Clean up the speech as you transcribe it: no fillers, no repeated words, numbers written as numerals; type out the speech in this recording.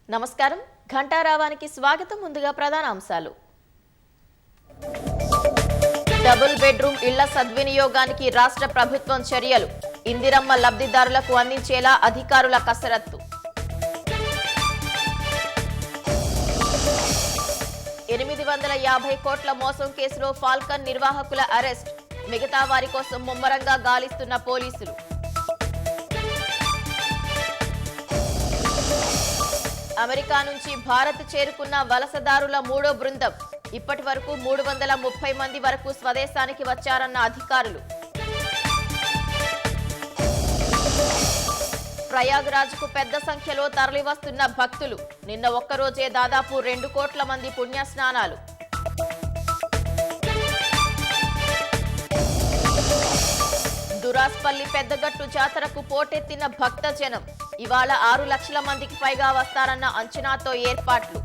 నమస్కారం ఘంటారావానికి స్వాగతం ముందుగా ప్రధాన అంశాలు డబుల్ బెడ్రూమ్ ఇళ్ల సద్వినియోగానికి రాష్ట్ర ప్రభుత్వం చర్యలు ఇందిరమ్మ లబ్ధిదారులకు అందించేలా అధికారుల కసరత్తు 850 కోట్ల మోసం కేసులో ఫాల్కన్ నిర్వాహకుల అరెస్ట్ మిగతా వారి కోసం ముమ్మరంగా గాలిస్తున్న పోలీసులు అమెరికా నుంచి భారత్ చేరుకున్న వలసదారుల మూడో బృందం ఇప్పటి వరకు 330 మంది వరకు స్వదేశానికి వచ్చారన్న అధికారులు ప్రయాగ్రాజ్కు పెద్ద సంఖ్యలో తరలివస్తున్న భక్తులు నిన్న ఒక్కరోజే దాదాపు 2 కోట్ల మంది పుణ్యస్నానాలు దురాస్పల్లి పెద్దగట్టు జాతరకు పోటెత్తిన భక్తజనం ఇవాళ 6 లక్షల మందికి పైగా వస్తారన్న అంచనాతో ఏర్పాట్లు